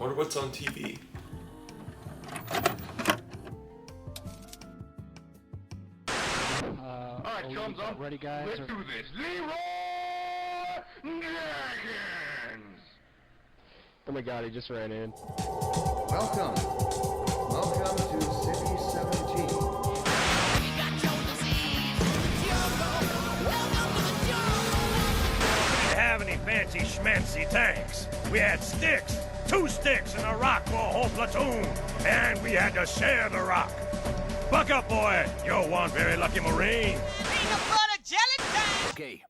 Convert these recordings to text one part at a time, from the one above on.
wonder what's on TV. Alright, chums up. Ready, guys? Let's do this. Leroy Jenkins! Oh my god, he just ran in. Welcome. Welcome to City 17. We didn't have any fancy schmancy tanks. We had sticks, 2 sticks and a rock for a whole platoon, and we had to share the rock. Buck up, boy. You're one very lucky Marine. Peanut butter jelly time! Okay,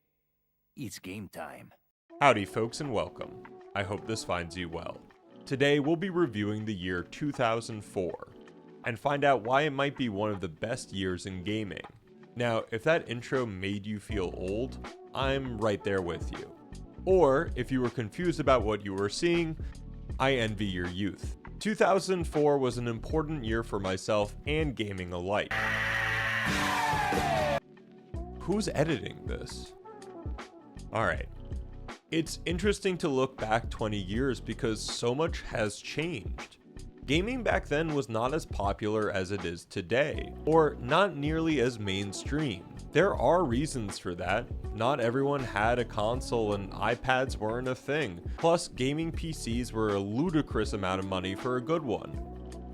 it's game time. Howdy folks and welcome. I hope this finds you well. Today we'll be reviewing the year 2004 and find out why it might be one of the best years in gaming. Now, if that intro made you feel old, I'm right there with you. Or if you were confused about what you were seeing, I envy your youth. 2004 was an important year for myself and gaming alike. Who's editing this? Alright. It's interesting to look back 20 years because so much has changed. Gaming back then was not as popular as it is today, or not nearly as mainstream. There are reasons for that. Not everyone had a console and iPads weren't a thing. Plus, gaming PCs were a ludicrous amount of money for a good one.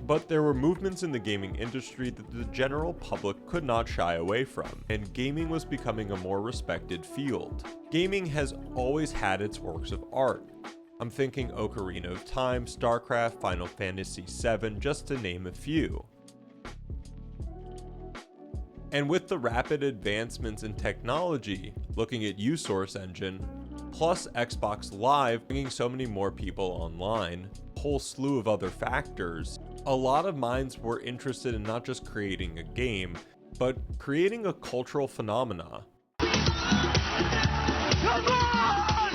But there were movements in the gaming industry that the general public could not shy away from, and gaming was becoming a more respected field. Gaming has always had its works of art. I'm thinking Ocarina of Time, StarCraft, Final Fantasy VII, just to name a few. And with the rapid advancements in technology, looking at uSource Engine, plus Xbox Live bringing so many more people online, a whole slew of other factors, a lot of minds were interested in not just creating a game, but creating a cultural phenomena. Come on!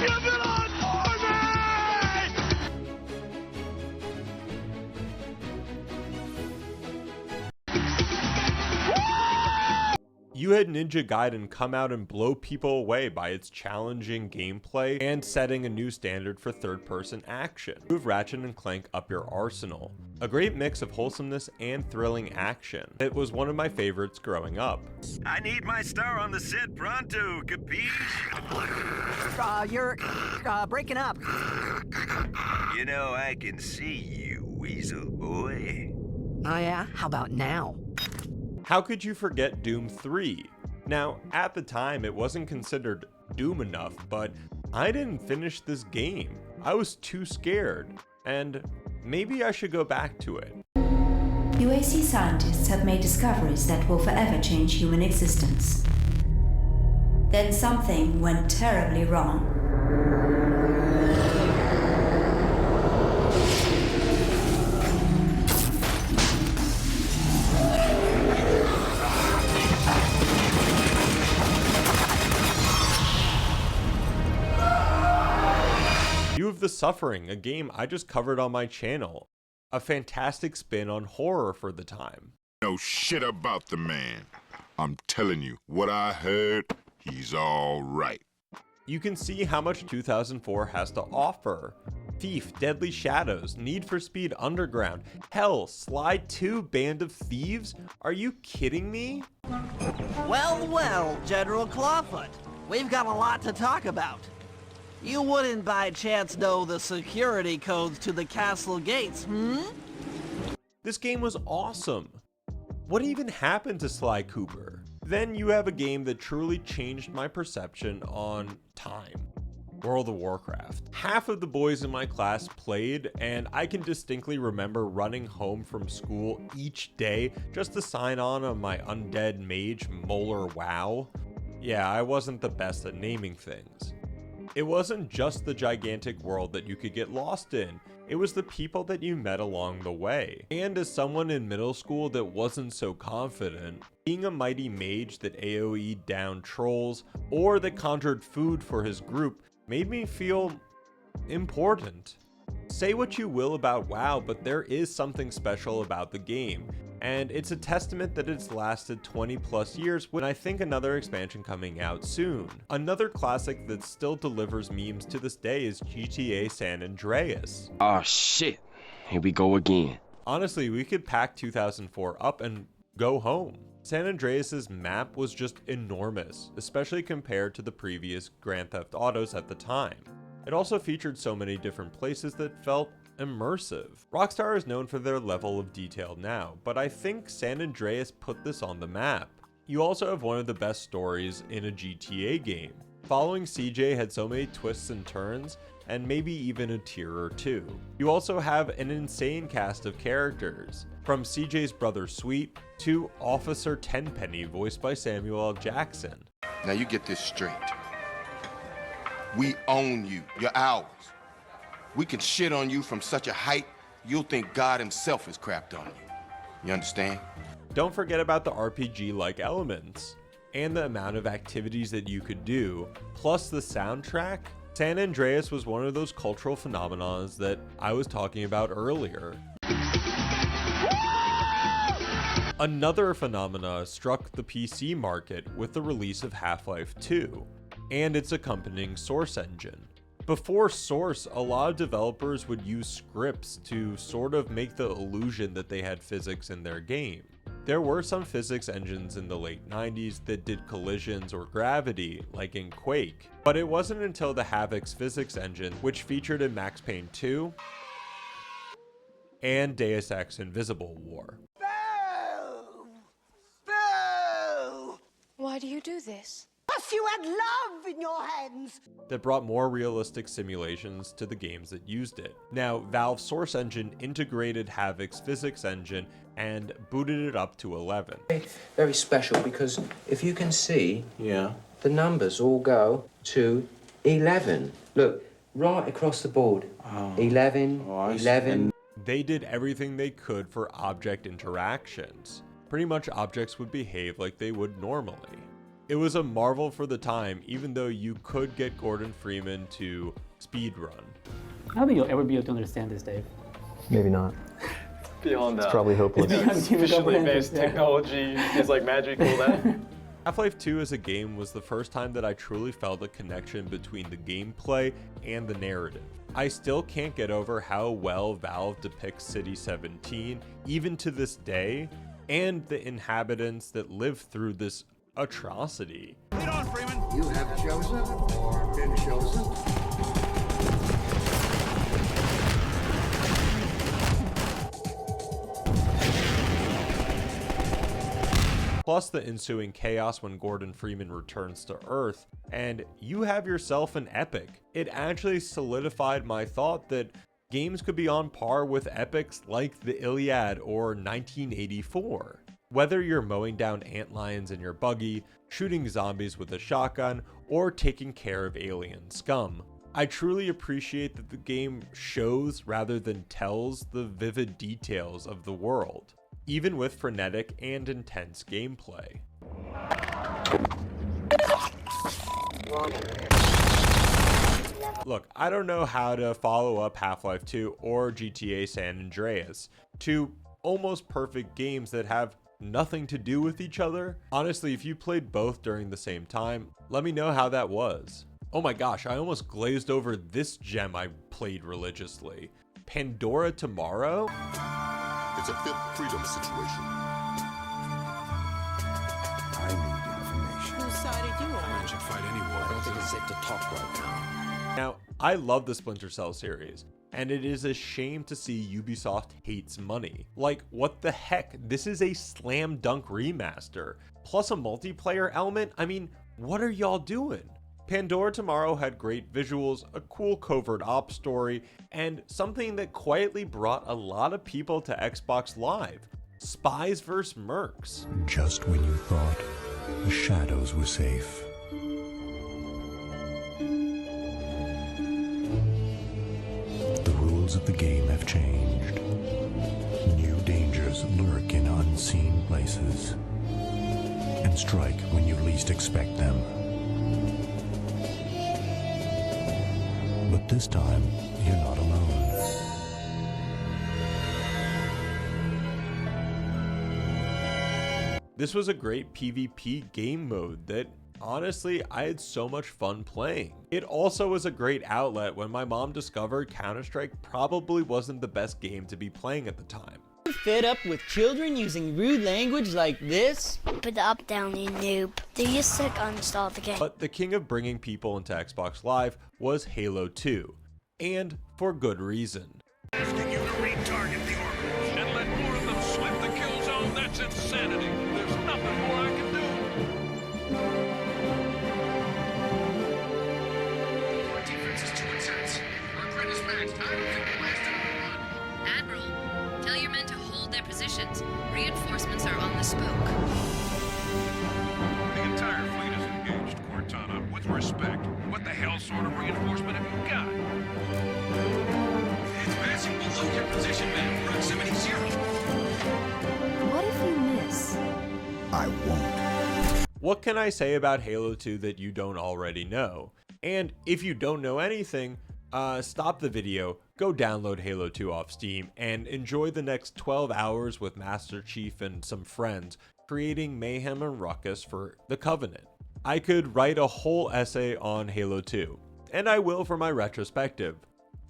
Give it on for me! You had Ninja Gaiden come out and blow people away by its challenging gameplay and setting a new standard for third-person action. Move Ratchet and Clank up your arsenal. A great mix of wholesomeness and thrilling action. It was one of my favorites growing up. I need my star on the set pronto, capiche? You're breaking up. You know, I can see you, weasel boy. Oh yeah? How about now? How could you forget Doom 3? Now, at the time, it wasn't considered Doom enough, but I didn't finish this game. I was too scared, and maybe I should go back to it. UAC scientists have made discoveries that will forever change human existence. Then something went terribly wrong. View of the Suffering, a game I just covered on my channel. A fantastic spin on horror for the time. No shit about the man. I'm telling you, what I heard, he's all right. You can see how much 2004 has to offer. Thief, Deadly Shadows, Need for Speed Underground, hell, Sly 2 Band of Thieves? Are you kidding me? Well, well, General Clawfoot. We've got a lot to talk about. You wouldn't by chance know the security codes to the castle gates, hmm? This game was awesome. What even happened to Sly Cooper? Then you have a game that truly changed my perception on time. World of Warcraft. Half of the boys in my class played, and I can distinctly remember running home from school each day just to sign on my undead mage Molar WoW. Yeah, I wasn't the best at naming things. It wasn't just the gigantic world that you could get lost in, it was the people that you met along the way. And as someone in middle school that wasn't so confident, being a mighty mage that AoE'd down trolls or that conjured food for his group made me feel important. Say what you will about WoW, but there is something special about the game, and it's a testament that it's lasted 20 plus years with I think another expansion coming out soon. Another classic that still delivers memes to this day is GTA San Andreas. Oh shit, here we go again. Honestly, we could pack 2004 up and go home. San Andreas' map was just enormous, especially compared to the previous Grand Theft Autos at the time. It also featured so many different places that felt immersive. Rockstar is known for their level of detail now, but I think San Andreas put this on the map. You also have one of the best stories in a GTA game. Following CJ had so many twists and turns, and maybe even a tier or two. You also have an insane cast of characters, from CJ's brother Sweet to Officer Tenpenny, voiced by Samuel L. Jackson. Now you get this straight. We own you. You're ours. We can shit on you from such a height, you'll think God himself has crapped on you. You understand? Don't forget about the RPG-like elements, and the amount of activities that you could do, plus the soundtrack. San Andreas was one of those cultural phenomena that I was talking about earlier. Another phenomena struck the PC market with the release of Half-Life 2, and its accompanying Source engine. Before Source, a lot of developers would use scripts to sort of make the illusion that they had physics in their game. There were some physics engines in the late 90s that did collisions or gravity, like in Quake, but it wasn't until the Havok's physics engine, which featured in Max Payne 2 and Deus Ex Invisible War. Why do you do this? Because you had love in your hands! That brought more realistic simulations to the games that used it. Now, Valve's Source engine integrated Havok's physics engine and booted it up to 11. Very special because if you can see, the numbers all go to 11. Look, right across the board. 11, 11. They did everything they could for object interactions. Pretty much objects would behave like they would normally. It was a marvel for the time, even though you could get Gordon Freeman to speedrun. I don't think you'll ever be able to understand this, Dave. Maybe not. Beyond that. It's probably hopeless. Officially advanced technology is like magical that. Half-Life 2 as a game was the first time that I truly felt a connection between the gameplay and the narrative. I still can't get over how well Valve depicts City 17, even to this day, and the inhabitants that live through this atrocity. Lead on, Freeman. You have chosen or been chosen. Plus the ensuing chaos when Gordon Freeman returns to Earth, and you have yourself an epic. It actually solidified my thought that games could be on par with epics like the Iliad or 1984. Whether you're mowing down antlions in your buggy, shooting zombies with a shotgun, or taking care of alien scum, I truly appreciate that the game shows rather than tells the vivid details of the world, even with frenetic and intense gameplay. Look, I don't know how to follow up Half-Life 2 or GTA San Andreas, two almost perfect games that have nothing to do with each other. Honestly, if you played both during the same time, let me know how that was. Oh my gosh, I almost glazed over this gem I played religiously. Pandora Tomorrow? It's a fifth freedom situation. I need information. Whose side are you on? I should fight any war. I don't think it's safe to talk right now. Now, I love the Splinter Cell series, and it is a shame to see Ubisoft hates money. Like, what the heck? This is a slam dunk remaster, plus a multiplayer element? I mean, what are y'all doing? Pandora Tomorrow had great visuals, a cool covert ops story, and something that quietly brought a lot of people to Xbox Live: Spies vs. Mercs. Just when you thought the shadows were safe. The rules of the game have changed. New dangers lurk in unseen places and strike when you least expect them. But this time, you're not alone. This was a great PvP game mode that honestly I had so much fun playing. It also was a great outlet when my mom discovered Counter-Strike probably wasn't the best game to be playing at the time. Fed up with children using rude language like this? Put the up down, you noob. Do you sick uninstall the game? But the king of bringing people into Xbox Live was Halo 2, and for good reason. Asking you to retarget the orbitals and let more of them slip the kill zone, that's insanity. There's nothing more I can do. Our defense is too intense. Our threat is matched. I don't think we'll last another run. Admiral, tell your men to hold their positions. Reinforcements are on the spoke. The entire fleet is engaged, Cortana. With respect, what the hell sort of reinforcement have you got? It's passing below your position, man. Proximity 0. What if you miss? I won't. What can I say about Halo 2 that you don't already know? And if you don't know anything, stop the video, go download Halo 2 off Steam, and enjoy the next 12 hours with Master Chief and some friends creating mayhem and ruckus for the Covenant. I could write a whole essay on Halo 2, and I will for my retrospective.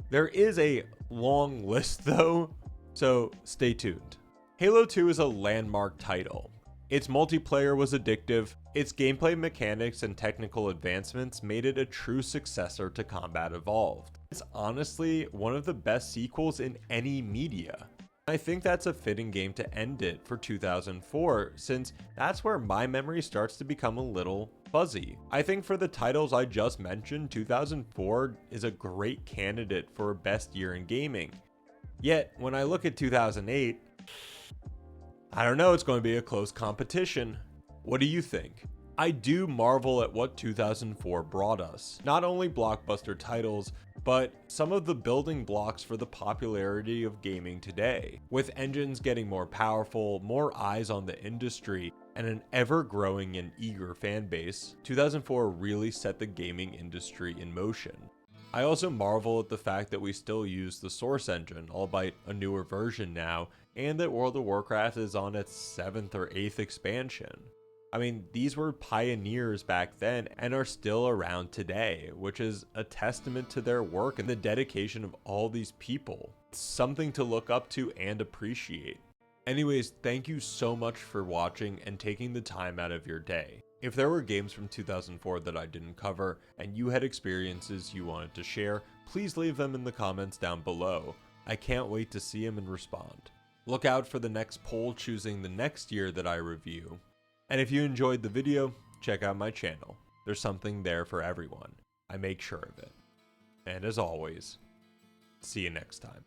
There is a long list though, so stay tuned. Halo 2 is a landmark title. Its multiplayer was addictive, its gameplay mechanics and technical advancements made it a true successor to Combat Evolved. It's honestly one of the best sequels in any media. I think that's a fitting game to end it for 2004, since that's where my memory starts to become a little fuzzy. I think for the titles I just mentioned, 2004 is a great candidate for best year in gaming. Yet, when I look at 2008, I don't know, it's going to be a close competition. What do you think? I do marvel at what 2004 brought us. Not only blockbuster titles, but some of the building blocks for the popularity of gaming today. With engines getting more powerful, more eyes on the industry, and an ever-growing and eager fan base, 2004 really set the gaming industry in motion. I also marvel at the fact that we still use the Source engine, albeit a newer version now, and that World of Warcraft is on its 7th or 8th expansion. I mean, these were pioneers back then and are still around today, which is a testament to their work and the dedication of all these people. It's something to look up to and appreciate. Anyways, thank you so much for watching and taking the time out of your day. If there were games from 2004 that I didn't cover and you had experiences you wanted to share, please leave them in the comments down below. I can't wait to see them and respond. Look out for the next poll choosing the next year that I review. And if you enjoyed the video, check out my channel. There's something there for everyone. I make sure of it. And as always, see you next time.